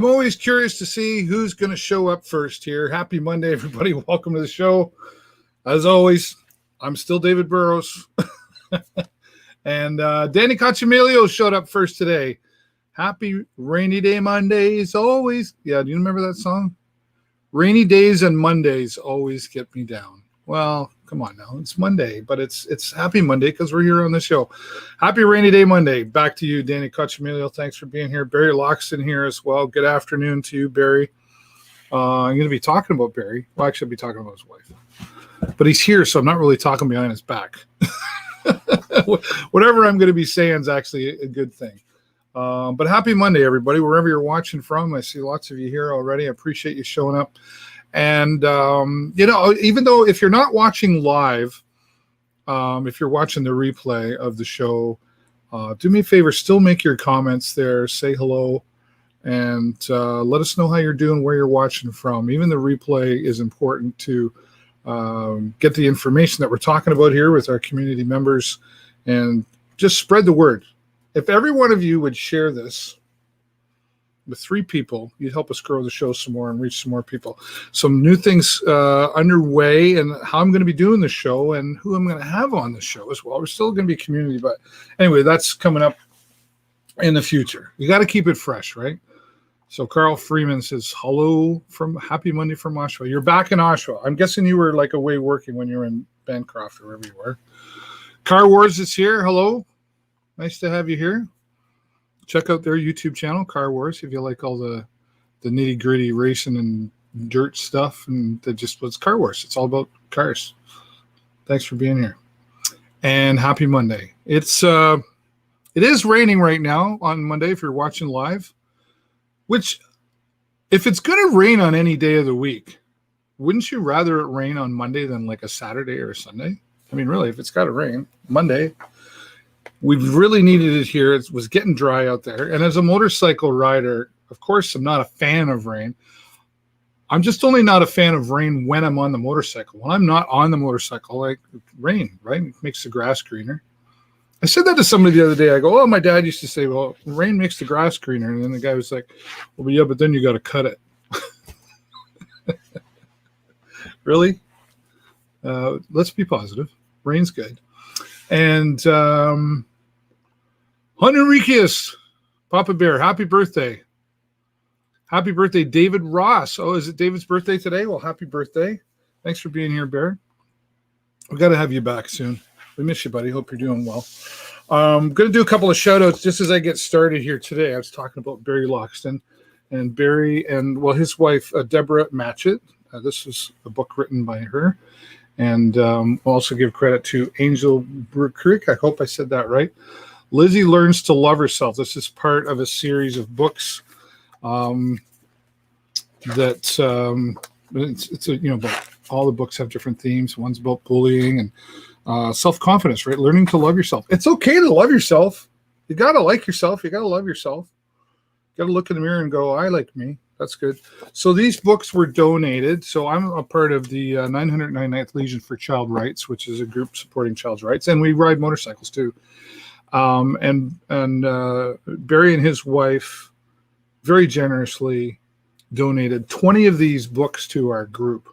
I'm always curious to see who's going to show up first here. Happy Monday, everybody. Welcome to the show. As always, I'm still David Burrows. And Danny Cacciamelio showed up first today. Happy rainy day Mondays always. Yeah, do you remember that song? Rainy days and Mondays always get me down. Well, come on now. It's Monday, but it's Happy Monday because we're here on the show. Happy rainy day Monday. Back to you, Danny Cacciamelio. Thanks for being here. Barry Loxton here as well. Good afternoon to you, Barry. I'm going to be talking about Barry. Well, actually, I'll be talking about his wife. But he's here, so I'm not really talking behind his back. Whatever I'm going to be saying is actually a good thing. But happy Monday, everybody, wherever you're watching from. I see lots of you here already. I appreciate you showing up. And, even though if you're not watching live, if you're watching the replay of the show, do me a favor, still make your comments there, say hello, and let us know how you're doing, where you're watching from. Even the replay is important to get the information that we're talking about here with our community members and just spread the word. If every one of you would share this with 3 people, you'd help us grow the show some more and reach some more people. Some new things underway and how I'm going to be doing the show and who I'm going to have on the show as well. We're still going to be community, but anyway, that's coming up in the future. You got to keep it fresh, right? So Carl Freeman says, hello from Happy Monday from Oshawa. You're back in Oshawa. I'm guessing you were like away working when you were in Bancroft or wherever you were. Car Wars is here. Hello. Nice to have you here. Check out their YouTube channel, Car Wars, if you like all the nitty-gritty racing and dirt stuff. And it's Car Wars. It's all about cars. Thanks for being here. And happy Monday. It is raining right now on Monday if you're watching live. Which, if it's going to rain on any day of the week, wouldn't you rather it rain on Monday than like a Saturday or a Sunday? I mean, really, if it's got to rain Monday, we've really needed it here. It was getting dry out there. And as a motorcycle rider, of course, I'm not a fan of rain. I'm just only not a fan of rain when I'm on the motorcycle. When I'm not on the motorcycle, like rain, right? It makes the grass greener. I said that to somebody the other day. I go, oh, my dad used to say, well, rain makes the grass greener. And then the guy was like, well, yeah, but then you got to cut it. Really? Let's be positive. Rain's good. And Juan Enriquez, Papa Bear, happy birthday. Happy birthday, David Ross. Oh, is it David's birthday today? Well, happy birthday. Thanks for being here, Bear. We've got to have you back soon. We miss you, buddy. Hope you're doing well. I'm going to do a couple of shout-outs just as I get started here today. I was talking about Barry Loxton and Barry and, well, his wife, Deborah Matchett. This is a book written by her. And we'll also give credit to Angel Brookrick. I hope I said that right. Lizzie Learns to Love Herself. This is part of a series of books it's about all the books have different themes. One's about bullying and self-confidence, right? Learning to love yourself. It's okay to love yourself. You got to like yourself. You got to love yourself. You got to look in the mirror and go, I like me. That's good. So these books were donated. So I'm a part of the 999th Legion for Child Rights, which is a group supporting child's rights. And we ride motorcycles too. And Barry and his wife very generously donated 20 of these books to our group.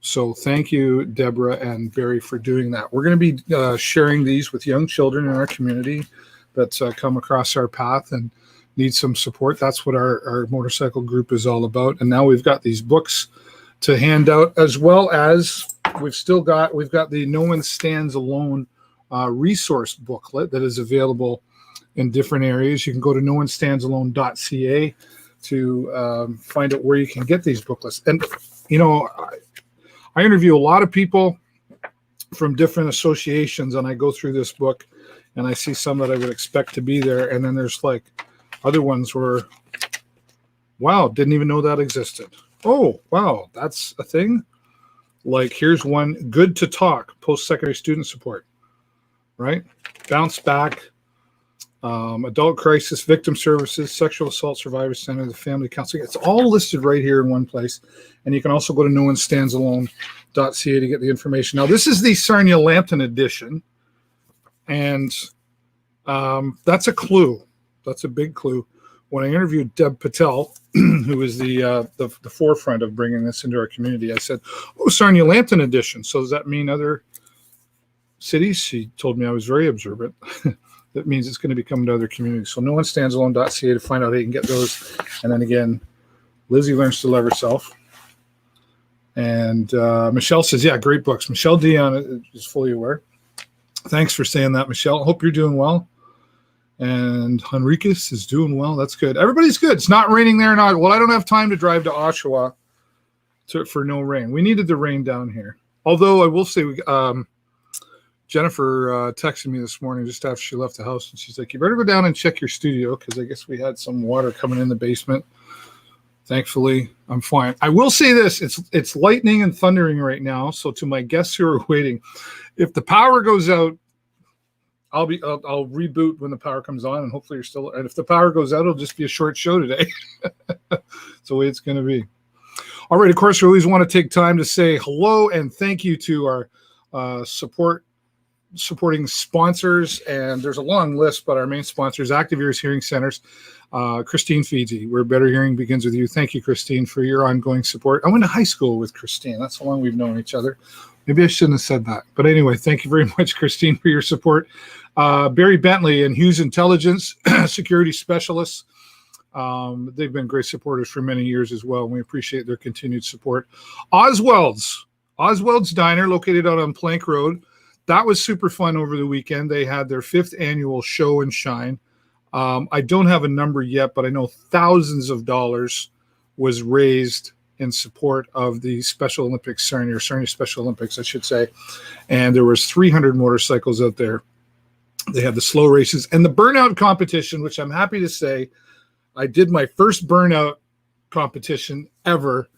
So thank you, Deborah and Barry, for doing that. We're going to be sharing these with young children in our community that come across our path and need some support. That's what our motorcycle group is all about. And now we've got these books to hand out, as well as we've got the No One Stands Alone resource booklet that is available in different areas. You can go to noonestandsalone.ca to find out where you can get these booklets. And, I interview a lot of people from different associations, and I go through this book, and I see some that I would expect to be there, and then there's like other ones where, wow, didn't even know that existed. Oh, wow, that's a thing? Like, here's one, Good to Talk, post-secondary student support, right? Bounce Back, Adult Crisis, Victim Services, Sexual Assault Survivor Center, the Family Counseling. It's all listed right here in one place. And you can also go to noonestandsalone.ca to get the information. Now, this is the Sarnia Lambton edition. And that's a clue. That's a big clue. when I interviewed Deb Patel, who was the forefront of bringing this into our community, I said, "Oh, Sarnia Lambton edition. So does that mean other cities?" She told me I was very observant. That means it's going to be coming to other communities. So noonestandsalone.ca to find out how you can get those. And then again, Lizzie Learns to Love Herself. And Michelle says, yeah, great books. Michelle Dion is fully aware. Thanks for saying that, Michelle. Hope you're doing well. And Henriquez is doing well. That's good. Everybody's good. It's not raining there. Well, I don't have time to drive to Oshawa for no rain. We needed the rain down here. Although I will say, Jennifer texted me this morning just after she left the house, and she's like, you better go down and check your studio, because I guess we had some water coming in the basement. Thankfully, I'm fine. I will say this, it's lightning and thundering right now. So to my guests who are waiting, if the power goes out, I'll reboot when the power comes on, and hopefully you're still, and if the power goes out, it'll just be a short show today. It's the way it's going to be. All right, of course, we always want to take time to say hello and thank you to our supporting sponsors, and there's a long list, but our main sponsors, Active Ears Hearing Centers, Christine Fiji, where better hearing begins with you. Thank you, Christine, for your ongoing support. I went to high school with Christine. That's how long we've known each other. Maybe I shouldn't have said that, but anyway, thank you very much, Christine, for your support. Barry Bentley and Hughes Intelligence security specialists. They've been great supporters for many years as well, and we appreciate their continued support. Oswald's Diner, located out on Plank Road. That was super fun over the weekend. They had their 5th annual show and shine. I don't have a number yet, but I know thousands of dollars was raised in support of the Special Olympics, Sarnia Special Olympics, I should say. And there was 300 motorcycles out there. They had the slow races and the burnout competition, which I'm happy to say I did my first burnout competition ever.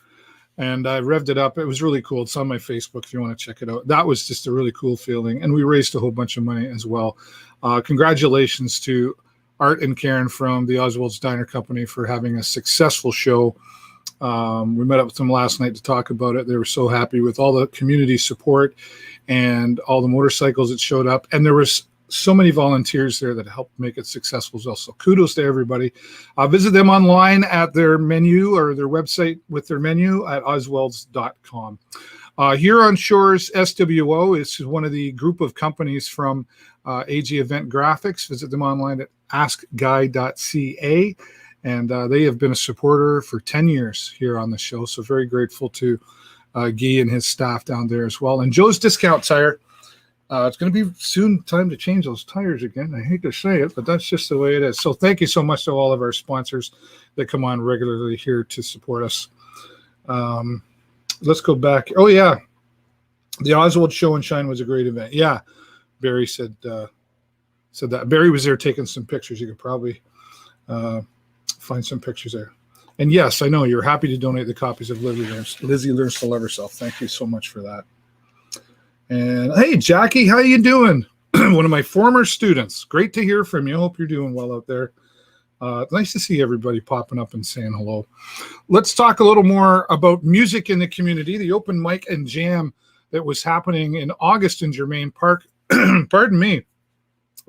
And I revved it up. It was really cool. It's on my Facebook if you want to check it out. That was just a really cool feeling. And we raised a whole bunch of money as well. Congratulations to Art and Karen from the Oswald's Diner Company for having a successful show. We met up with them last night to talk about it. They were so happy with all the community support and all the motorcycles that showed up. And there was so many volunteers there that helped make it successful as well. So kudos to everybody. Visit them online at their menu or their website with their menu at oswalds.com. Here on Shores SWO is one of the group of companies from AG Event Graphics. Visit them online at askguy.ca. And they have been a supporter for 10 years here on the show. So very grateful to Guy and his staff down there as well. And Joe's Discount Tire. It's going to be soon time to change those tires again. I hate to say it, but that's just the way it is. So thank you so much to all of our sponsors that come on regularly here to support us. Let's go back. Oh, yeah. The Oswald Show and Shine was a great event. Yeah. Barry said that. Barry was there taking some pictures. You could probably find some pictures there. And yes, I know you're happy to donate the copies of Lizzie Learns to Love Herself. Thank you so much for that. And hey, Jackie, how you doing? One of my former students. Great to hear from you. Hope you're doing well out there. Nice to see everybody popping up and saying hello. Let's talk a little more about music in the community. The open mic and jam that was happening in August in Germain Park, pardon me,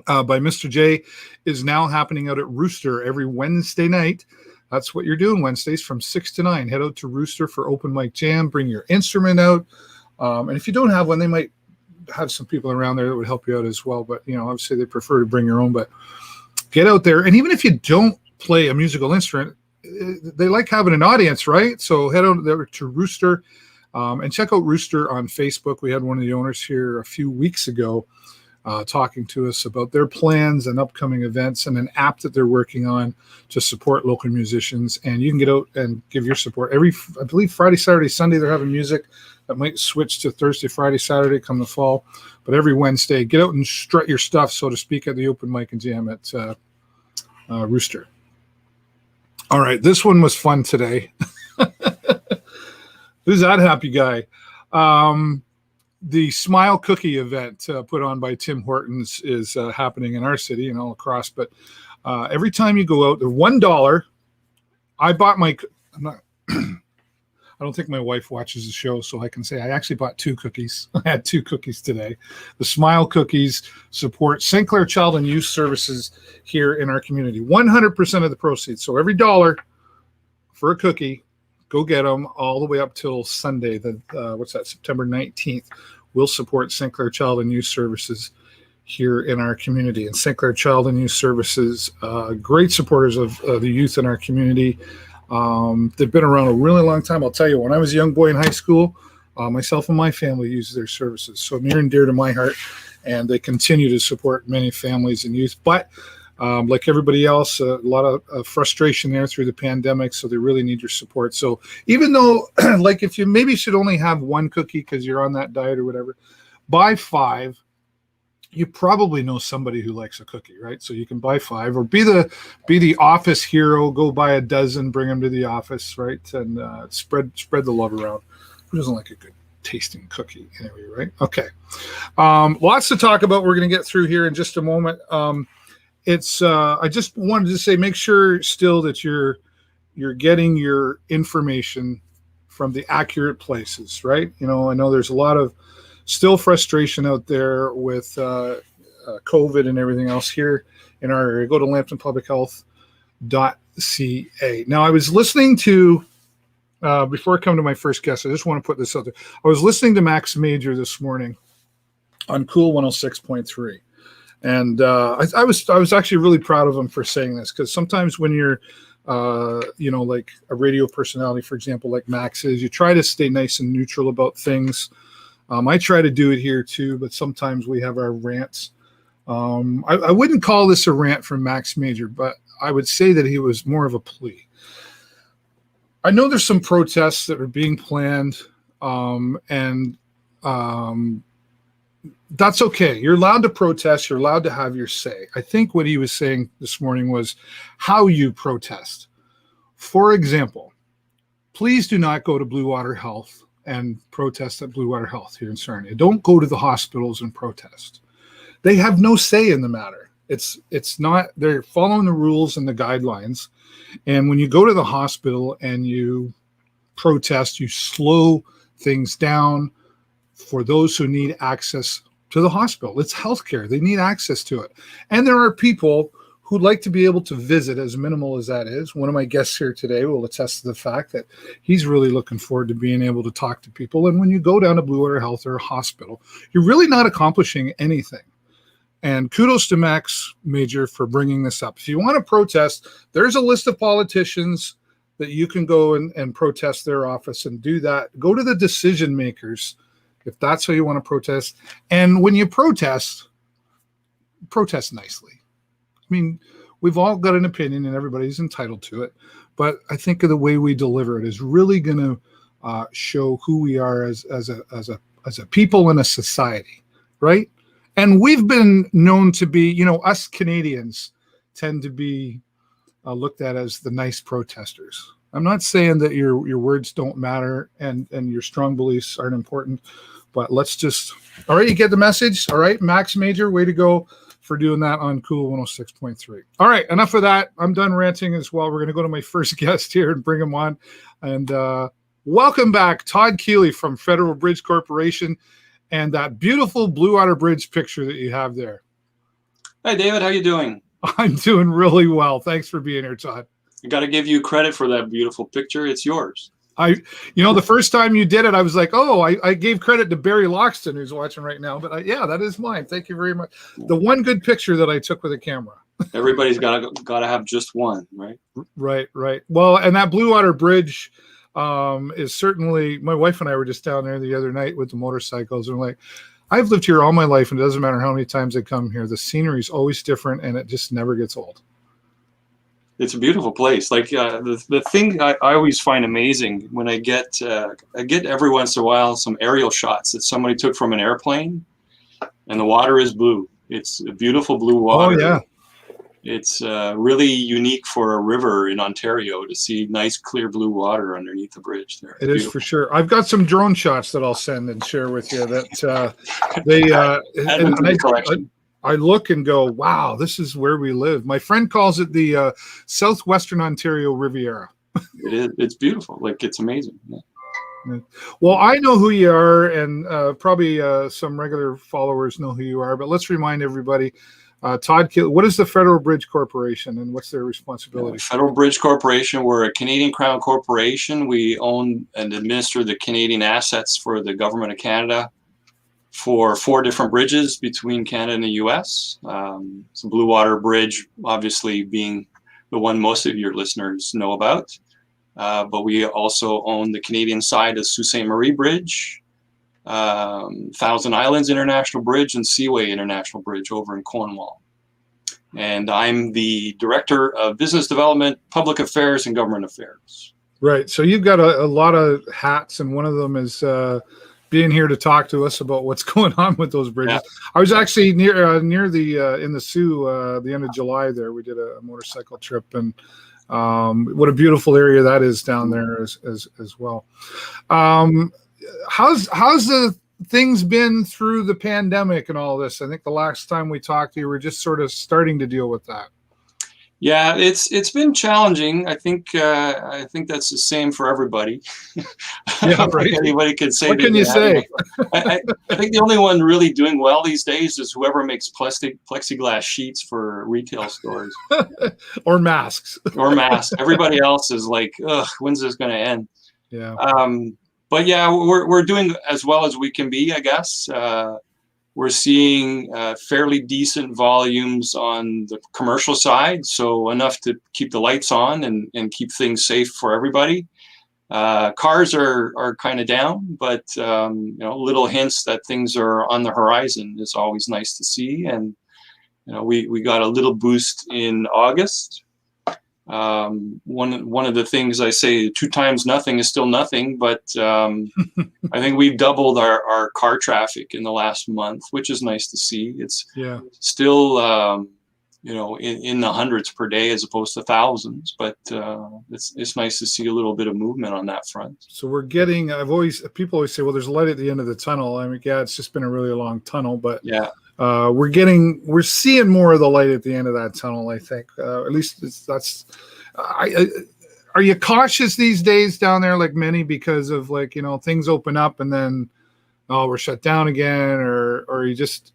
by Mr. J is now happening out at Rooster every Wednesday night. That's what you're doing Wednesdays from 6 to 9. Head out to Rooster for open mic jam. Bring your instrument out. And if you don't have one, they might have some people around there that would help you out as well. But, obviously they prefer to bring your own. But get out there. And even if you don't play a musical instrument, they like having an audience, right? So head out there to Rooster and check out Rooster on Facebook. We had one of the owners here a few weeks ago talking to us about their plans and upcoming events and an app that they're working on to support local musicians. And you can get out and give your support. I believe Friday, Saturday, Sunday, they're having music. That might switch to Thursday, Friday, Saturday come the fall. But every Wednesday, get out and strut your stuff, so to speak, at the open mic and jam at Rooster. All right, this one was fun today. Who's that happy guy? The Smile Cookie event put on by Tim Hortons is happening in our city and all across. But every time you go out, the $1, I I don't think my wife watches the show, so I can say I actually bought 2 cookies. I had 2 cookies today. The Smile Cookies support St. Clair Child and Youth Services here in our community. 100% of the proceeds. So every dollar for a cookie, go get them all the way up till Sunday. September 19th. Will support St. Clair Child and Youth Services here in our community. And St. Clair Child and Youth Services, great supporters of the youth in our community. They've been around a really long time. I'll tell you, when I was a young boy in high school, myself and my family used their services. So near and dear to my heart, and they continue to support many families and youth. But like everybody else, a lot of frustration there through the pandemic, so they really need your support. So even though, like, if you maybe should only have 1 cookie because you're on that diet or whatever, buy 5. You probably know somebody who likes a cookie, right? So you can buy 5, or be the office hero. Go buy a dozen, bring them to the office, right? And spread the love around. Who doesn't like a good tasting cookie anyway, right? Okay. Lots to talk about. We're going to get through here in just a moment. I just wanted to say, make sure still that you're getting your information from the accurate places, right? I know there's a lot of still frustration out there with COVID and everything else here in our area. Go to lambtonpublichealth.ca. Now, I was listening to, before I come to my first guest, I just want to put this out there. I was listening to Max Major this morning on Cool 106.3. And I was actually really proud of him for saying this, because sometimes when you're, like a radio personality, for example, like Max is, you try to stay nice and neutral about things. I try to do it here too, but sometimes we have our rants. I wouldn't call this a rant from Max Major, but I would say that he was more of a plea. I know there's some protests that are being planned, and that's okay. You're allowed to protest. You're allowed to have your say. I think what he was saying this morning was how you protest. For example, please do not go to Bluewater Health and protest at Bluewater Health here in Sarnia. Don't go to the hospitals and protest. They have no say in the matter. It's not, they're following the rules and the guidelines. And when you go to the hospital and you protest, you slow things down for those who need access to the hospital. It's healthcare. They need access to it. And there are people who'd like to be able to visit, as minimal as that is. One of my guests here today will attest to the fact that he's really looking forward to being able to talk to people. And when you go down to Bluewater Health or a hospital, you're really not accomplishing anything. And kudos to Max Major for bringing this up. If you want to protest, there's a list of politicians that you can go and protest their office and do that. Go to the decision makers if that's how you want to protest. And when you protest nicely. I mean, we've all got an opinion and everybody's entitled to it, but I think of the way we deliver it is really going to show who we are as a people and a society, right? And we've been known to be, us Canadians tend to be looked at as the nice protesters. I'm not saying that your words don't matter and your strong beliefs aren't important, but let's just, all right, you get the message? All right, Max Major, way to go for doing that on Cool 106.3. All right, enough of that. I'm done ranting as well. We're going to go to my first guest here and bring him on. And welcome back, Todd Kealey from Federal Bridge Corporation, and that beautiful Bluewater Bridge picture that you have there. Hi, David. How you doing? I'm doing really well. Thanks for being here, Todd. I got to give you credit for that beautiful picture. It's yours. The first time you did it, I was like, oh, I gave credit to Barry Loxton, who's watching right now. But yeah, that is mine. Thank you very much. The one good picture that I took with a camera. Everybody's got to have just one, right? Right. Well, and that Bluewater Bridge is certainly, my wife and I were just down there the other night with the motorcycles. And we're like, I've lived here all my life, and it doesn't matter how many times I come here. The scenery is always different, and it just never gets old. It's a beautiful place. Like the thing I always find amazing when I get every once in a while some aerial shots that somebody took from an airplane, and the water is blue. It's a beautiful blue water. Oh yeah. It's really unique for a river in Ontario to see nice clear blue water underneath the bridge there. It is for sure. I've got some drone shots that I'll send and share with you that I look and go, wow, this is where we live. My friend calls it the Southwestern Ontario Riviera. It is. It's beautiful. Like, it's amazing. Yeah. Yeah. Well, I know who you are, and probably some regular followers know who you are, but let's remind everybody. Todd Kealey, what is the Federal Bridge Corporation, and what's their responsibility? Federal Bridge Corporation, we're a Canadian Crown corporation. We own and administer the Canadian assets for the Government of Canada for 4 different bridges between Canada and the U.S. So Bluewater Bridge, obviously, being the one most of your listeners know about. But we also own the Canadian side of Sault Ste. Marie Bridge, Thousand Islands International Bridge, and Seaway International Bridge over in Cornwall. And I'm the Director of Business Development, Public Affairs, and Government Affairs. Right. So you've got a lot of hats, and one of them is being here to talk to us about what's going on with those bridges. Yeah. I was actually near the in the Sioux the end of July. There, we did a motorcycle trip, and what a beautiful area that is down there as well. How's the things been through the pandemic and all this? I think the last time we talked, you were just sort of starting to deal with that. Yeah, it's been challenging. I think that's the same for everybody. Yeah, right. Anybody could say. What can you say? I think the only one really doing well these days is whoever makes plexiglass sheets for retail stores. Or masks. Or masks. Everybody else is like, ugh, when's this going to end? Yeah. But yeah, we're doing as well as we can be, I guess. We're seeing fairly decent volumes on the commercial side, so enough to keep the lights on and keep things safe for everybody. Cars are kind of down, but little hints that things are on the horizon is always nice to see. And we got a little boost in August. One of the things I say, 2 times nothing is still nothing, but I think we've doubled our car traffic in the last month, which is nice to see. It's still in the hundreds per day as opposed to thousands, but it's nice to see a little bit of movement on that front. So we're getting. People always say, well, there's a light at the end of the tunnel. I mean, yeah, it's just been a really long tunnel, but yeah. We're seeing more of the light at the end of that tunnel. I think, at least that's. Are you cautious these days down there, like many, because of things open up and then we're shut down again, or are you just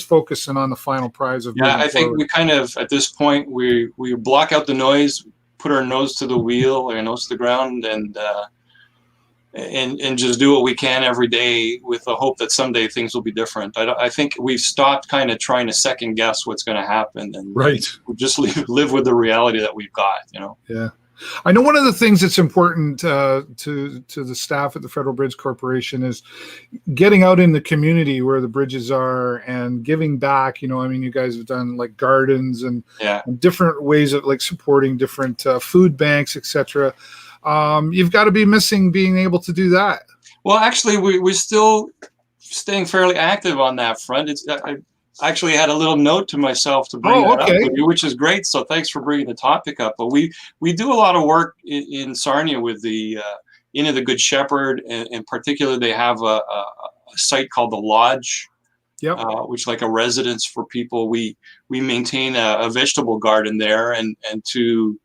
focusing on the final prize of? Yeah, I think we kind of at this point we block out the noise, put our nose to the wheel, our nose to the ground, and just do what we can every day with the hope that someday things will be different. I think we've stopped kind of trying to second guess what's going to happen, and right, we'll just live with the reality that we've got. Yeah, I know one of the things that's important to the staff at the Federal Bridge Corporation is getting out in the community where the bridges are and giving back. I mean, you guys have done like gardens and different ways of supporting different food banks, etc. You've got to be missing being able to do that. Well, actually, we're still staying fairly active on that front. I actually had a little note to myself to bring that up with you, which is great. So thanks for bringing the topic up. But we do a lot of work in Sarnia with the Inn of the Good Shepherd. And in particular, they have a site called the Lodge, which is like a residence for people. We maintain a vegetable garden there, and to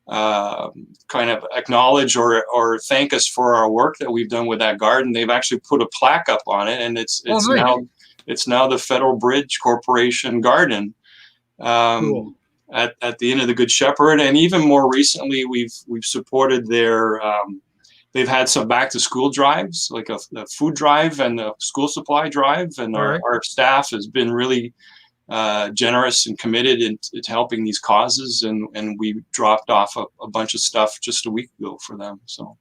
kind of acknowledge or thank us for our work that we've done with that garden, they've actually put a plaque up on it, and it's now the Federal Bridge Corporation garden at the Inn of the Good Shepherd. And even more recently, we've supported their they've had some back to school drives, like a food drive and a school supply drive, and our staff has been really generous and committed into helping these causes, and we dropped off a bunch of stuff just a week ago for them. So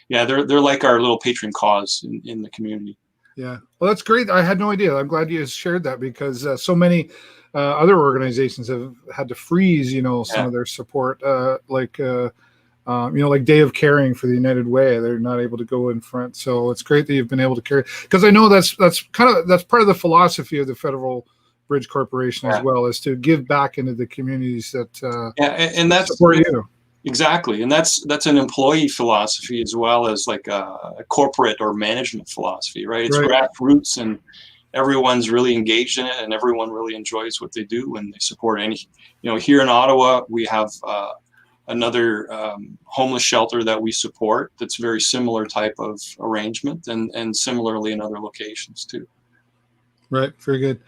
yeah, they're like our little patron cause in the community. Yeah, well, that's great. I had no idea. I'm glad you shared that, because so many other organizations have had to freeze some of their support, like Day of Caring for the United Way. They're not able to go in front, so it's great that you've been able to carry, because I know that's part of the philosophy of the Federal Bridge Corporation as well, is to give back into the communities that and that's support you. Exactly, and that's an employee philosophy as well as like a corporate or management philosophy, right? It's grassroots, and everyone's really engaged in it, and everyone really enjoys what they do when they support any. Here in Ottawa, we have another homeless shelter that we support that's very similar type of arrangement, and similarly in other locations too. Right. Very good.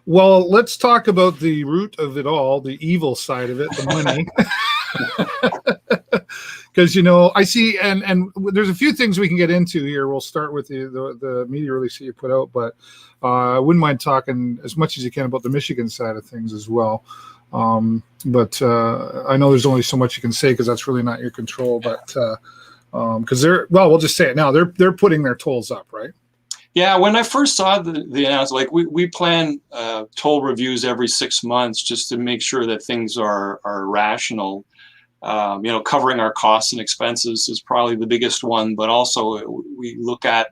Well, let's talk about the root of it all, the evil side of it, the money. Because, I see, and there's a few things we can get into here. We'll start with the media release that you put out, but I wouldn't mind talking as much as you can about the Michigan side of things as well. But I know there's only so much you can say because that's really not your control. But because we'll just say it now. They're putting their tolls up, right? Yeah, when I first saw the announcement, like we plan toll reviews every 6 months just to make sure that things are rational. Covering our costs and expenses is probably the biggest one, but also we look at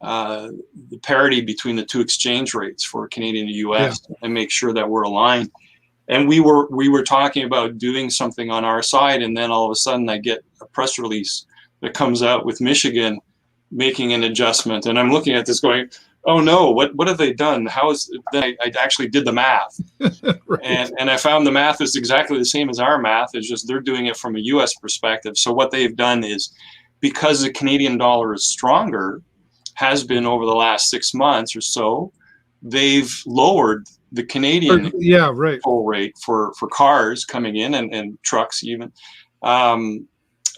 the parity between the two exchange rates for Canadian and U.S. and make sure that we're aligned. And we were talking about doing something on our side, and then all of a sudden I get a press release that comes out with Michigan making an adjustment, and I'm looking at this going, oh no, what have they done? Then I actually did the math. Right. and I found the math is exactly the same as our math. It's just they're doing it from a US perspective. So what they've done is, because the Canadian dollar is stronger, has been over the last 6 months or so, they've lowered the Canadian toll rate for cars coming in and trucks even.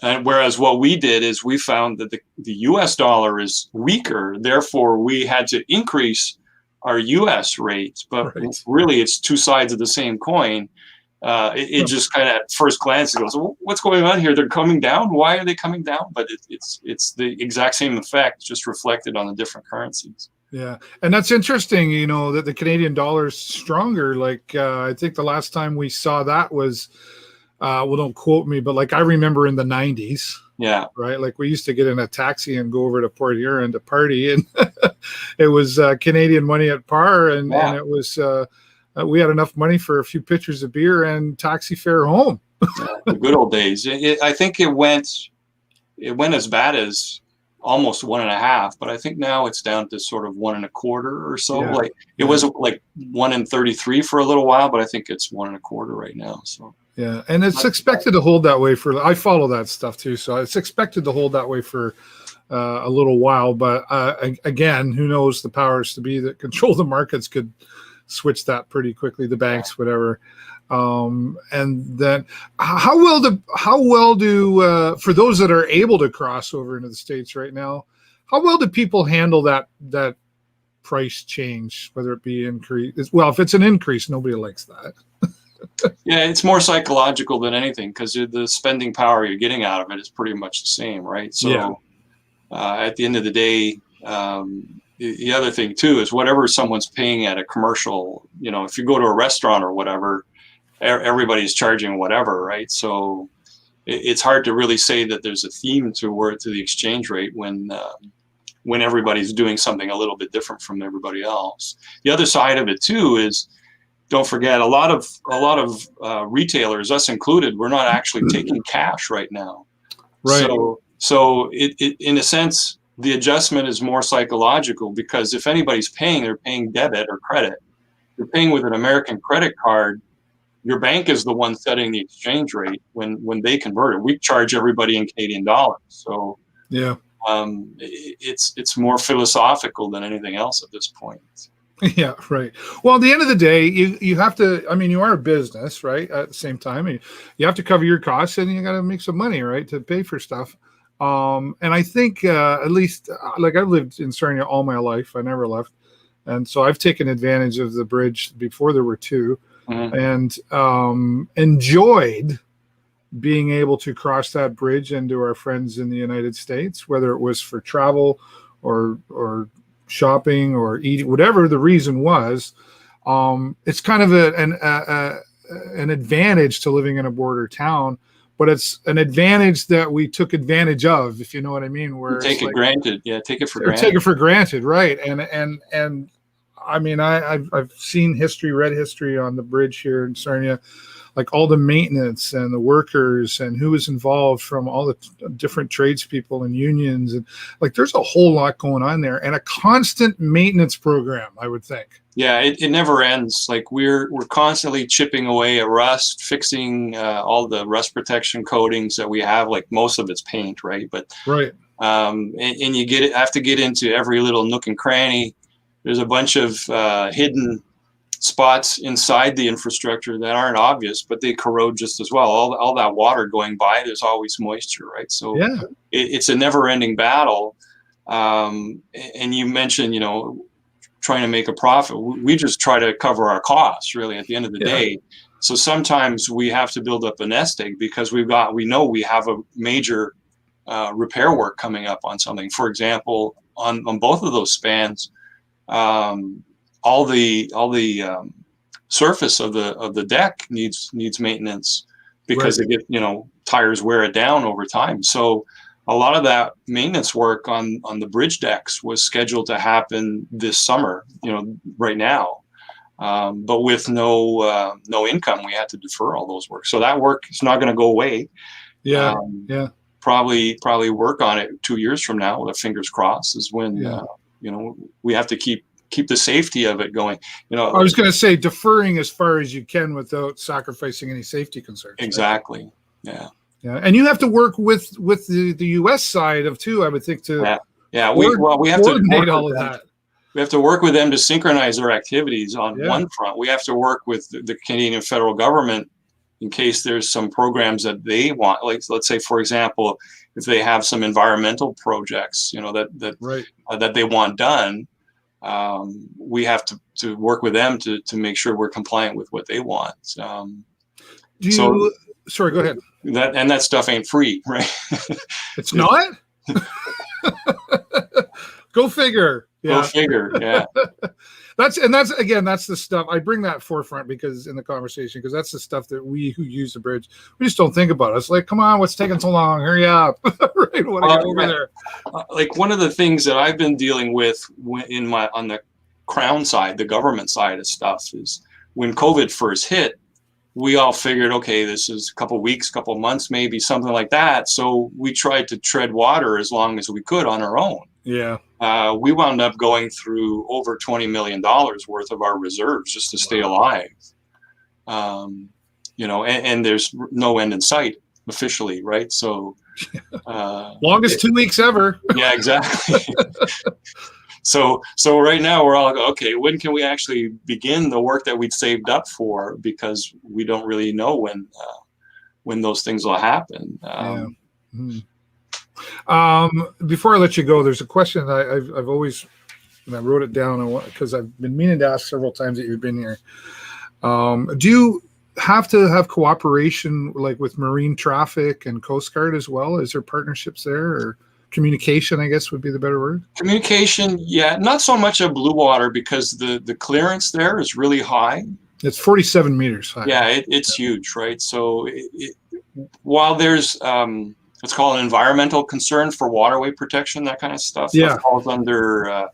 And whereas what we did is we found that the U.S. dollar is weaker, therefore we had to increase our U.S. rates. But really, it's two sides of the same coin. It just kind of at first glance it goes, well, what's going on here? They're coming down. Why are they coming down? But it's the exact same effect, just reflected on the different currencies. Yeah, and that's interesting. That the Canadian dollar is stronger. Like I think the last time we saw that was. Don't quote me, but like I remember in the 90s. Yeah. Right. Like we used to get in a taxi and go over to Port Huron to party, and it was Canadian money at par, and it was we had enough money for a few pitchers of beer and taxi fare home. The good old days. I think it went as bad as almost 1.5, but I think now it's down to sort of 1.25 or so. Yeah. Like it was like 1.33 for a little while, but I think it's 1.25 right now. So. Yeah, and it's expected to hold that way I follow that stuff too, so it's expected to hold that way for a little while. But again, who knows? The powers to be that control the markets could switch that pretty quickly. The banks, whatever. And then how well do for those that are able to cross over into the States right now, how well do people handle that price change, whether it be increase? Well, if it's an increase, nobody likes that. Yeah, it's more psychological than anything, because the spending power you're getting out of it is pretty much the same, right? So at the end of the day, the other thing too is whatever someone's paying at a commercial, if you go to a restaurant or whatever, everybody's charging whatever, right? So it's hard to really say that there's a theme to the exchange rate when everybody's doing something a little bit different from everybody else. The other side of it too is, don't forget, a lot of retailers, us included, we're not actually taking cash right now. Right. So it in a sense, the adjustment is more psychological, because if anybody's paying, they're paying debit or credit. If you're paying with an American credit card, your bank is the one setting the exchange rate when they convert it. We charge everybody in Canadian dollars. So yeah, it's more philosophical than anything else at this point. Yeah, right. Well, at the end of the day, you have to, you are a business, right? At the same time, you have to cover your costs, and you got to make some money, right, to pay for stuff. And I think at least, like, I've lived in Sarnia all my life. I never left. And so I've taken advantage of the bridge before there were two, and enjoyed being able to cross that bridge into our friends in the United States, whether it was for travel or shopping or eating, whatever the reason was. It's kind of an advantage to living in a border town, but it's an advantage that we took advantage of, if you know what I mean. Where take it granted, take it for granted. Take it for granted, right? And I've seen history, read history on the bridge here in Sarnia. like all the maintenance and the workers and who was involved from all the different tradespeople and unions, and like there's a whole lot going on there, and a constant maintenance program, I would think. Yeah, it never ends. Like we're constantly chipping away at rust, fixing all the rust protection coatings that we have. Like most of it's paint, right? But right. And you have to get into every little nook and cranny. There's a bunch of hidden spots inside the infrastructure that aren't obvious, but they corrode just as well. All that water going by, there's always moisture, right? So yeah, it's a never-ending battle. And you mentioned, trying to make a profit. We just try to cover our costs, really, at the end of the day. So sometimes we have to build up a nest egg because we know we have a major repair work coming up on something. For example, on both of those spans, all the surface of the deck needs maintenance because right. they get, tires wear it down over time. So a lot of that maintenance work on the bridge decks was scheduled to happen this summer, right now. But with no income, we had to defer all those work. So that work is not going to go away. Yeah. Probably work on it 2 years from now, with fingers crossed, is when, we have to keep the safety of it going. I was going to say deferring as far as you can without sacrificing any safety concerns. Exactly. Right? Yeah. Yeah, and you have to work with the U.S. side of too, I would think, to we have to coordinate all of that. We have to work with them to synchronize their activities on one front. We have to work with the Canadian federal government in case there's some programs that they want. Like, let's say, for example, if they have some environmental projects, that they want done, we have to work with them to make sure we're compliant with what they want. Sorry, go ahead. That stuff ain't free, right? It's not? Go figure. Yeah. Go figure, yeah. That's the stuff I bring that forefront because in the conversation, because that's the stuff that we who use the bridge, we just don't think about. It's like, come on, what's taking so long? Hurry up. Right, when I get over there. Like one of the things that I've been dealing with on the Crown side, the government side of stuff, is when COVID first hit, we all figured, okay, this is a couple weeks, couple months, maybe something like that. So we tried to tread water as long as we could on our own. Yeah. We wound up going through over $20 million worth of our reserves just to stay alive. And there's no end in sight officially, right? So longest 2 weeks ever. Yeah, exactly. So right now we're all like, okay, when can we actually begin the work that we'd saved up for? Because we don't really know when those things will happen. Before I let you go, there's a question that I've always, and I wrote it down because I've been meaning to ask several times that you've been here. Do you have to have cooperation like with marine traffic and Coast Guard as well? Is there partnerships there, or communication, I guess would be the better word? Communication, yeah, not so much of Bluewater because the clearance there is really high. It's 47 meters high. Yeah, it's huge, right? So while there's let's call it environmental concern for waterway protection, that kind of stuff, that falls under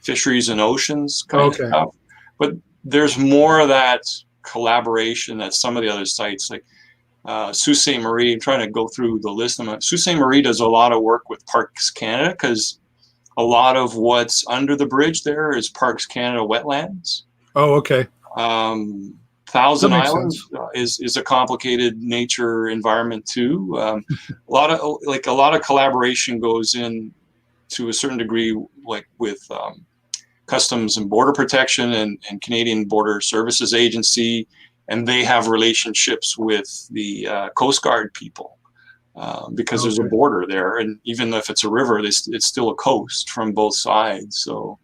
fisheries and oceans kind of stuff. But there's more of that collaboration at some of the other sites, like Sault Ste. Marie. I'm trying to go through the list. Sault Ste. Marie does a lot of work with Parks Canada because a lot of what's under the bridge there is Parks Canada wetlands. Oh, okay. Thousand Islands is a complicated nature environment too. A lot of collaboration goes in to a certain degree, like with Customs and Border Protection and Canadian Border Services Agency, and they have relationships with the Coast Guard people because there's a border there, and even if it's a river, it's still a coast from both sides. So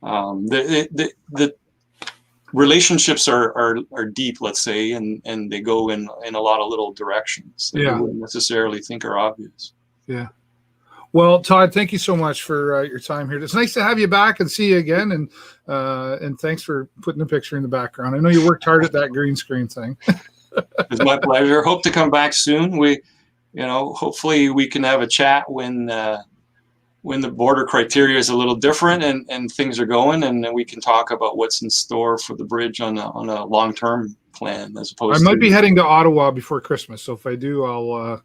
the relationships are deep, let's say, and they go in a lot of little directions that you wouldn't necessarily think are obvious. Yeah. Well, Todd, thank you so much for your time here. It's nice to have you back and see you again, and thanks for putting the picture in the background. I know you worked hard at that green screen thing. It's my pleasure. Hope to come back soon. Hopefully we can have a chat when when the border criteria is a little different and things are going, and then we can talk about what's in store for the bridge on a long-term plan as opposed I to. might be heading to Ottawa before Christmas, so if I do, I'll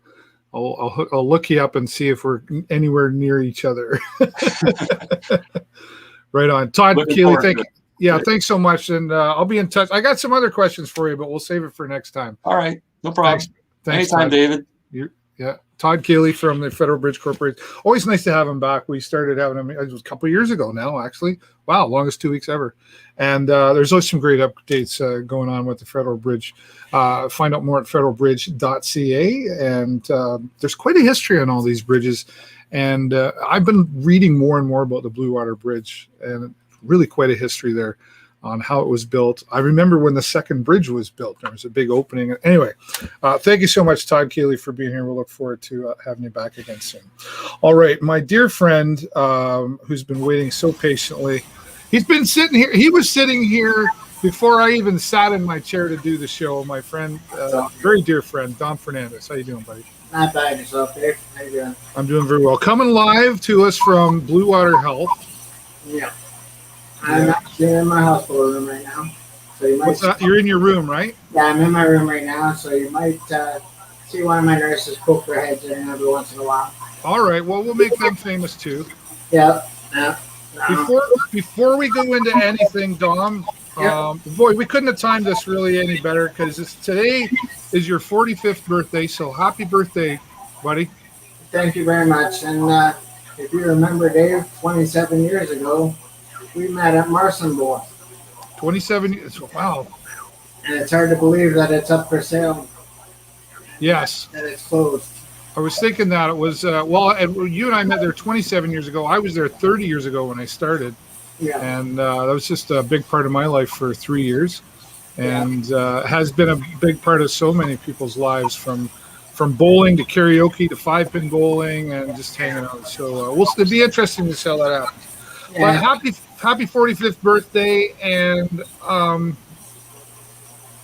look you up and see if we're anywhere near each other. Right on. Todd Kealey, thank you. Yeah, thanks so much, and I'll be in touch. I got some other questions for you, but we'll save it for next time. All right, no problem. Thanks, Anytime, Todd. David. Yeah, Todd Kealey from the Federal Bridge Corporation. Always nice to have him back. We started having him, it was a couple of years ago now, actually. Wow, longest 2 weeks ever. And there's always some great updates going on with the Federal Bridge. Find out more at federalbridge.ca. And there's quite a history on all these bridges. And I've been reading more and more about the Bluewater Bridge, and really quite a history there on how it was built. I remember when the second bridge was built, there was a big opening. Anyway, thank you so much, Todd Kealey, for being here. We'll look forward to having you back again soon. All right, my dear friend, who's been waiting so patiently, he's been sitting here. He was sitting here before I even sat in my chair to do the show. My friend, very dear friend, Dom Ferandes. How you doing, buddy? Not bad yourself, Dave. How you doing? I'm doing very well. Coming live to us from Bluewater Health. Yeah. I'm actually in my hospital room right now. So you might. What's that? You're in your room, right? Yeah, I'm in my room right now, so you might see one of my nurses poke their heads in every once in a while. All right. Well, we'll make them famous too. Yeah. Before we go into anything, Dom, boy, we couldn't have timed this really any better because today is your 45th birthday. So happy birthday, buddy. Thank you very much. And if you remember, Dave, 27 years ago, we met at Marson Bowl. 27 years. Wow. And it's hard to believe that it's up for sale. Yes. That it's closed. I was thinking that it was, and you and I met there 27 years ago. I was there 30 years ago when I started. Yeah. And that was just a big part of my life for 3 years. And has been a big part of so many people's lives, from bowling to karaoke to 5-pin bowling and just hanging out. So it'll be interesting to see how that happens. Yeah. But happy 45th birthday, and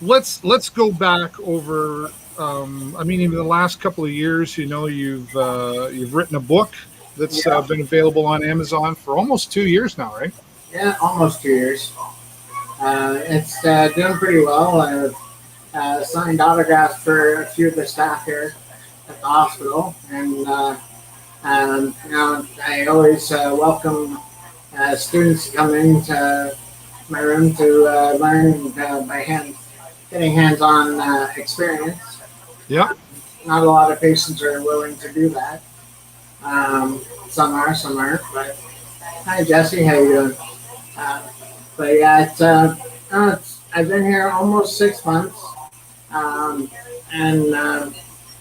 let's go back over. Even the last couple of years. You know, you've written a book that's been available on Amazon for almost 2 years now, right? Yeah, almost 2 years. It's doing pretty well. I've signed autographs for a few of the staff here at the hospital, and I always welcome students to come into my room to learn getting hands-on experience. Yeah. Not a lot of patients are willing to do that. Some are, some aren't. But hi, Jesse, how you doing? But yeah, I've been here almost 6 months,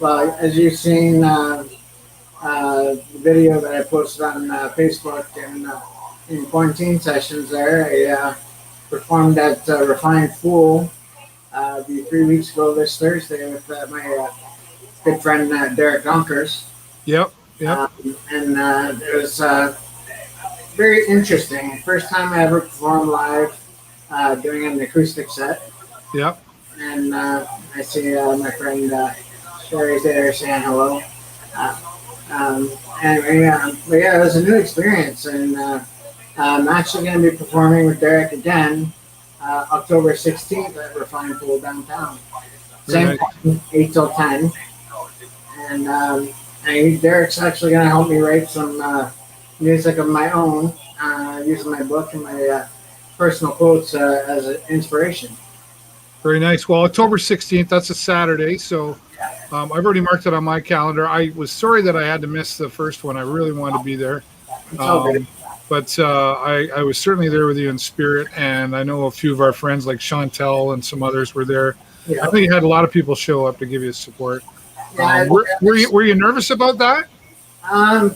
well, as you've seen the video that I posted on Facebook and in quarantine sessions there, I performed at Refined Fool 3 weeks ago this Thursday with my good friend Derek Dunkers. Yep. And it was very interesting. First time I ever performed live doing an acoustic set. Yep. And I see my friend Sherry's there saying hello. But yeah, it was a new experience, and I'm actually going to be performing with Derek again October 16th at Refined Pool downtown. Same time, 8 till 10. And Derek's actually going to help me write some music of my own, using my book and my personal quotes as an inspiration. Very nice. Well, October 16th, that's a Saturday, so I've already marked it on my calendar. I was sorry that I had to miss the first one. I really wanted to be there. But I was certainly there with you in spirit, and I know a few of our friends like Chantel and some others were there. Yeah. I think you had a lot of people show up to give you support. Yeah, were you nervous about that? No,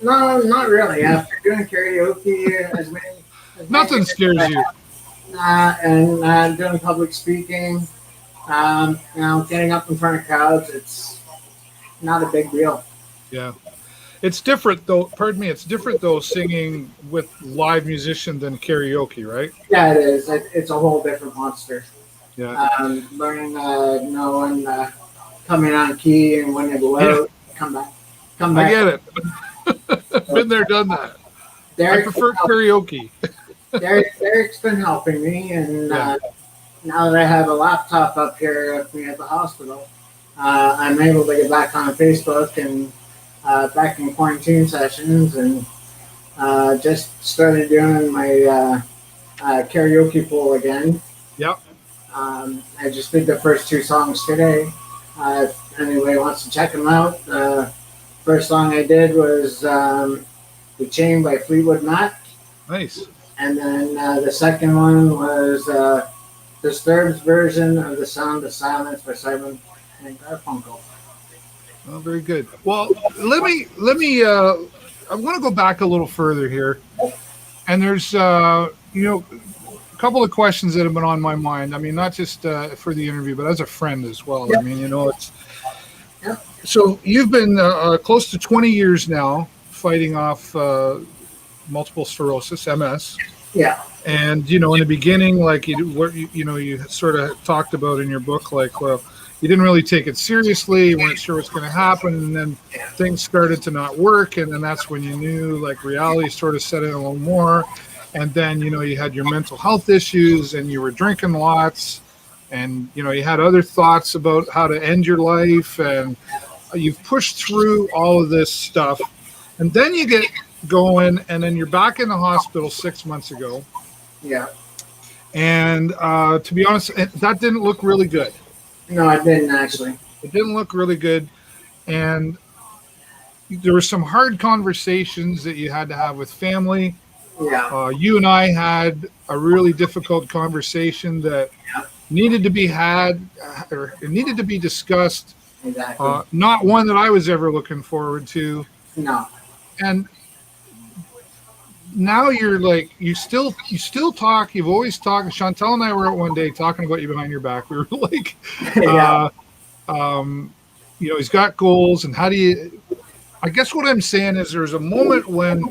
not really. After doing karaoke, Nothing scares you. And doing public speaking, getting up in front of crowds, it's not a big deal. Yeah. It's different though. Pardon me. It's different though singing with live musician than karaoke, right? Yeah, it is. It's a whole different monster. Yeah. Learning, knowing, coming on key and when to go out, come back. I get it. Been there, done that. I Derek, prefer karaoke. Derek's been helping me, and now that I have a laptop up here with me at the hospital, I'm able to get back on Facebook and back in quarantine sessions, and just started doing my karaoke pool again. Yep. I just did the first 2 songs today. If anybody wants to check them out, first song I did was The Chain by Fleetwood Mac. Nice. And then the second one was Disturbed's version of The Sound of Silence by Simon and Garfunkel. Oh, very good. Well, let me. I want to go back a little further here, and there's a couple of questions that have been on my mind. I mean, not just for the interview, but as a friend as well. Yep. I mean, it's. Yep. So you've been close to 20 years now fighting off multiple sclerosis, MS. Yeah. And in the beginning, like you sort of talked about in your book, like, well, you didn't really take it seriously. You weren't sure what's going to happen, and then things started to not work, and then that's when you knew, like, reality sort of set in a little more. And then you had your mental health issues, and you were drinking lots, and you had other thoughts about how to end your life, and you've pushed through all of this stuff, and then you get going, and then you're back in the hospital 6 months ago. Yeah. And to be honest, that didn't look really good. No, I didn't actually. It didn't look really good. And there were some hard conversations that you had to have with family. Yeah. You and I had a really difficult conversation that needed to be had, or it needed to be discussed. Exactly. Not one that I was ever looking forward to. No. And now you're like, you still talk. You've always talked. Chantal and I were out one day talking about you behind your back. We were like, he's got goals, and how do you? I guess what I'm saying is there's a moment when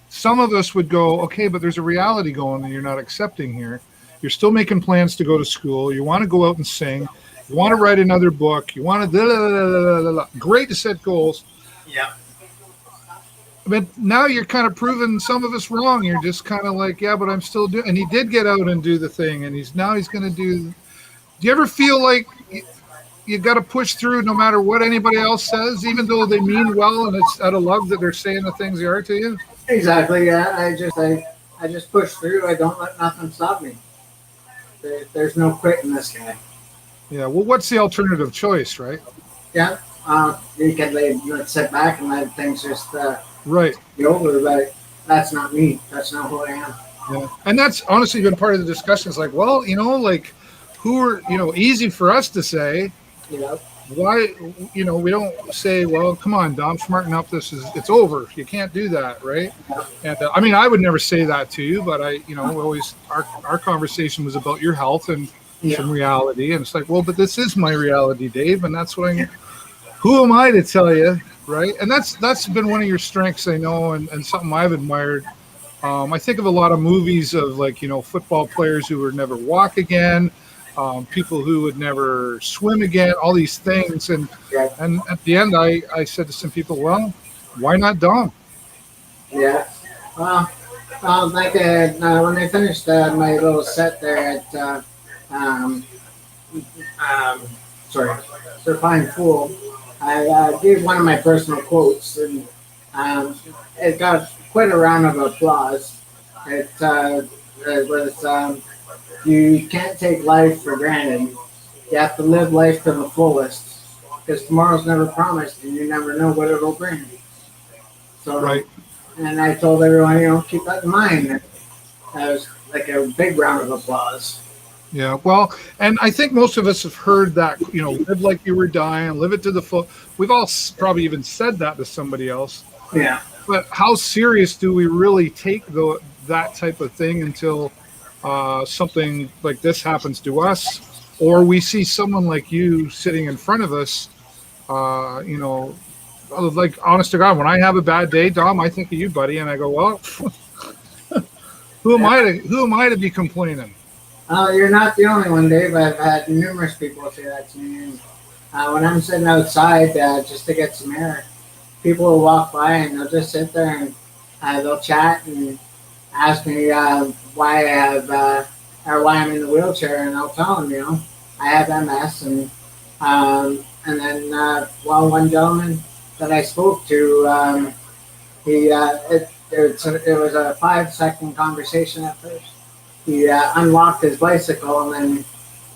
some of us would go, okay, but there's a reality going that you're not accepting here. You're still making plans to go to school. You want to go out and sing. You want to write another book. You want to great to set goals. Yeah. But now you're kind of proving some of us wrong. You're just kind of like, yeah, but I'm still doing. And he did get out and do the thing, and he's going to do. Do you ever feel like you got to push through no matter what anybody else says, even though they mean well, and it's out of love that they're saying the things they are to you? Exactly. Yeah. I just push through. I don't let nothing stop me. There's no quit in this guy. Yeah. Well, what's the alternative choice, right? Yeah. You can let's sit back and let things just right be over, but that's not me. That's not who I am. Yeah. And that's honestly been part of the discussion. It's like, well, like, who are, easy for us to say. Yeah. Why, we don't say, well, come on, Dom, smarten up. It's over. You can't do that, right? And I mean, I would never say that to you, but always our conversation was about your health and some reality, and it's like, well, but this is my reality, Dave, and that's what who am I to tell you, right? And that's been one of your strengths, I know, and something I've admired. I think of a lot of movies of, like, football players who would never walk again. People who would never swim again, all these things. And at the end, I said to some people, well, why not Dom? Yeah. Like when I finished my little set there at Surfine Pool, I gave one of my personal quotes, and it got quite a round of applause. It was, you can't take life for granted. You have to live life to the fullest, because tomorrow's never promised, and you never know what it'll bring. So, right. And I told everyone, keep that in mind. That was like a big round of applause. Yeah, well, and I think most of us have heard that, live like you were dying, live it to the full. We've all probably even said that to somebody else. Yeah. But how serious do we really take that type of thing until something like this happens to us, or we see someone like you sitting in front of us? Like, honest to God, when I have a bad day, Dom, I think of you, buddy, and I go, well, who am I to be complaining? You're not the only one, Dave. I've had numerous people say that to me. And when I'm sitting outside just to get some air, people will walk by and they'll just sit there and they'll chat and ask me why I have or why I'm in the wheelchair, and I'll tell them, I have MS, and then one gentleman that I spoke to, it was a 5-second conversation at first. He unlocked his bicycle and then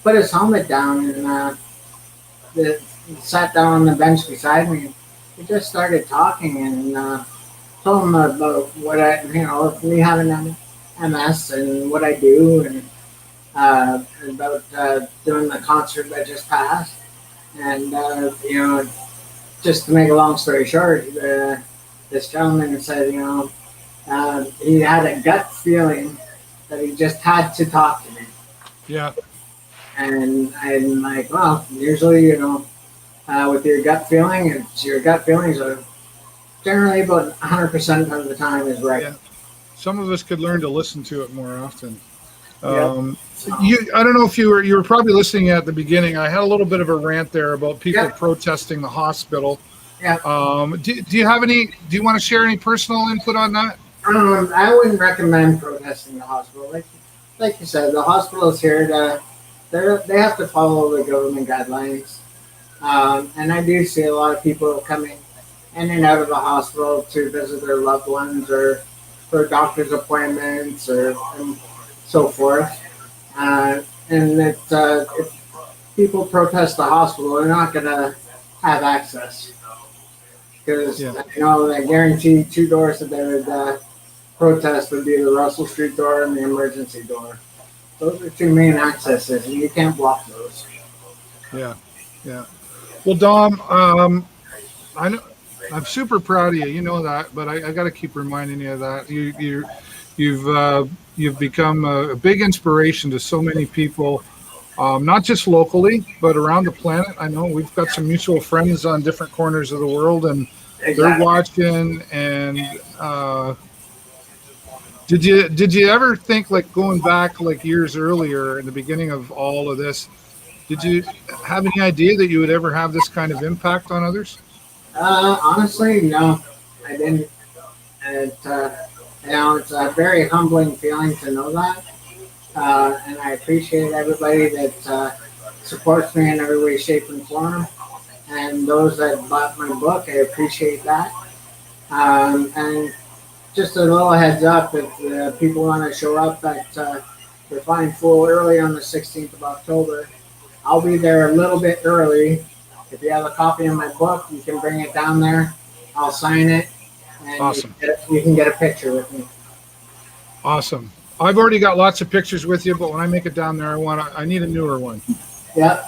put his helmet down and sat down on the bench beside me. We just started talking and told him about what me having MS and what I do, and about doing the concert that just passed. And, just to make a long story short, this gentleman said, he had a gut feeling that he just had to talk to me. Yeah. And I'm like, well, usually, with your gut feeling, your gut feelings are generally about 100% of the time is right. Yeah. Some of us could learn to listen to it more often. Yeah. I don't know if you were probably listening at the beginning. I had a little bit of a rant there about people protesting the hospital. Yeah. Do you want to share any personal input on that? I wouldn't recommend protesting the hospital. Like you said, the hospital is here they have to follow the government guidelines. And I do see a lot of people coming in and out of the hospital to visit their loved ones or for doctor's appointments and so forth. And if people protest the hospital, they're not going to have access. Because, I guarantee 2 doors that they would protest would be the Russell Street door and the emergency door. Those are 2 main accesses, and you can't block those. Yeah. Well, Dom, I know I'm super proud of you. You know that, but I got to keep reminding you of that. You've become a big inspiration to so many people, not just locally, but around the planet. I know we've got some mutual friends on different corners of the world, and they're watching. And did you ever think, like, going back like years earlier in the beginning of all of this, did you have any idea that you would ever have this kind of impact on others? Honestly, no, I didn't. It's a very humbling feeling to know that. And I appreciate everybody that supports me in every way, shape, and form. And those that bought my book, I appreciate that. And just a little heads up, if people want to show up at the Fine Fool early on the 16th of October, I'll be there a little bit early. If you have a copy of my book, you can bring it down there. I'll sign it. And awesome. You can get a picture with me. Awesome. I've already got lots of pictures with you, but when I make it down there, I need a newer one. Yep.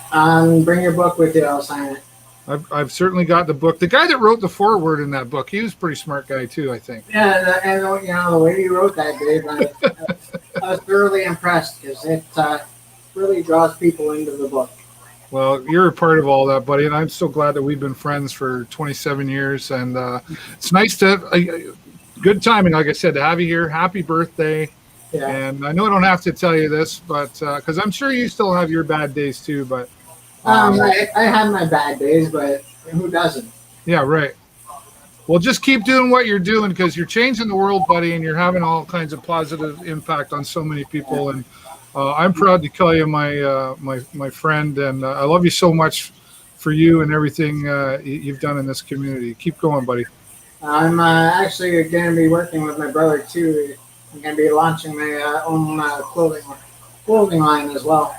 Bring your book with you. I'll sign it. I've certainly got the book. The guy that wrote the foreword in that book, he was a pretty smart guy too, I think. Yeah, and the way you wrote that, Dave, I was thoroughly impressed because it really draws people into the book. Well, you're a part of all that, buddy, and I'm so glad that we've been friends for 27 years, and it's nice to good timing, like I said, to have you here. Happy birthday. Yeah. And I know I don't have to tell you this, but because I'm sure you still have your bad days too, but I have my bad days, but who doesn't? Yeah, right. Well, just keep doing what you're doing because you're changing the world, buddy, and you're having all kinds of positive impact on so many people. And I'm proud to call you my friend, and I love you so much for you and everything you've done in this community. Keep going, buddy. I'm actually going to be working with my brother too. I'm going to be launching my own clothing line as well.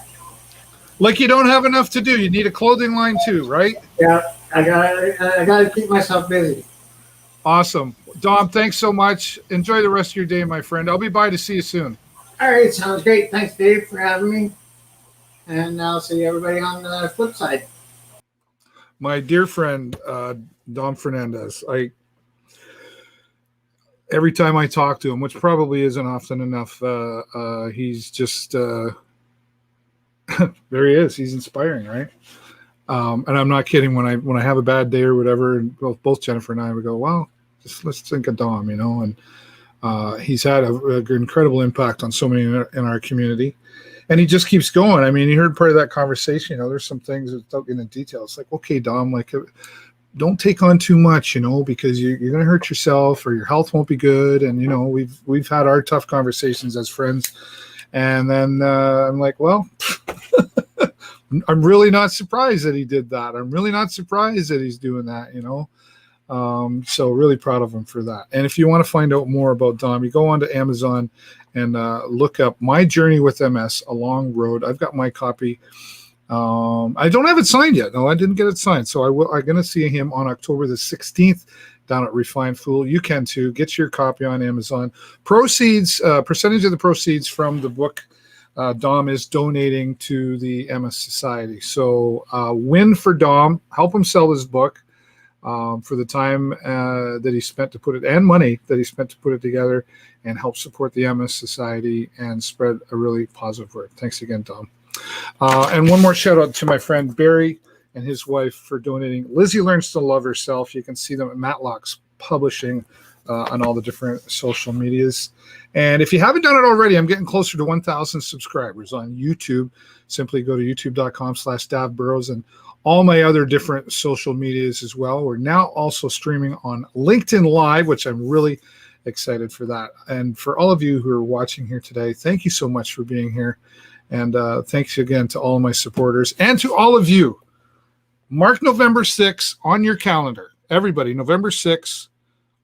Like you don't have enough to do. You need a clothing line too, right? Yeah, I got to keep myself busy. Awesome. Dom, thanks so much. Enjoy the rest of your day, my friend. I'll be by to see you soon. All right, sounds great. Thanks, Dave, for having me. And I'll see everybody on the flip side. My dear friend, Dom Ferandes, every time I talk to him, which probably isn't often enough, he's just there he is. He's inspiring, right? And I'm not kidding. When I have a bad day or whatever, and both Jennifer and I would go, well, let's think of Dom, and he's had an incredible impact on so many in our community, and he just keeps going. I mean, you heard part of that conversation. There's some things without getting into detail. It's like, okay, Dom, like don't take on too much, because you're going to hurt yourself or your health won't be good. And, we've had our tough conversations as friends. And then I'm like, well, I'm really not surprised that he did that. I'm really not surprised that he's doing that, So really proud of him for that. And if you want to find out more about Dom, you go on to Amazon and look up My Journey with MS, A Long Road. I've got my copy. I don't have it signed yet. No, I didn't get it signed. So I'm going to see him on October the 16th down at Refined Fool. You can too. Get your copy on Amazon. Proceeds, percentage of the proceeds from the book, Dom is donating to the MS Society. So win for Dom. Help him sell his book for the time that he spent to put it, and money that he spent to put it together, and help support the MS Society and spread a really positive word. Thanks again, Dom. And one more shout out to my friend Barry and his wife for donating Lizzie Learns to Love Herself. You can see them at Matlock's Publishing on all the different social medias. And if you haven't done it already, I'm getting closer to 1,000 subscribers on YouTube. Simply go to youtube.com/David Burrows and all my other different social medias as well. We're now also streaming on LinkedIn Live, which I'm really excited for that. And for all of you who are watching here today, thank you so much for being here. And thanks again to all of my supporters and to all of you. Mark November 6th on your calendar. Everybody, November 6th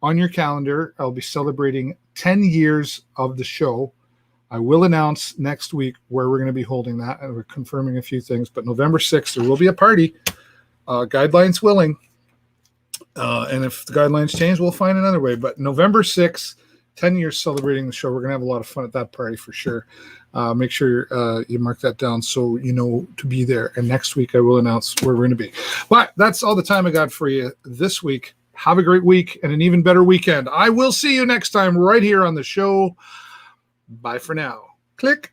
on your calendar. I'll be celebrating 10 years of the show. I will announce next week where we're going to be holding that. And we're confirming a few things. But November 6th, there will be a party. Guidelines willing. And if the guidelines change, we'll find another way. But November 6th, 10 years celebrating the show. We're going to have a lot of fun at that party for sure. Make sure you mark that down so you know to be there. And next week I will announce where we're going to be. But that's all the time I got for you this week. Have a great week and an even better weekend. I will see you next time right here on the show. Bye for now. Click.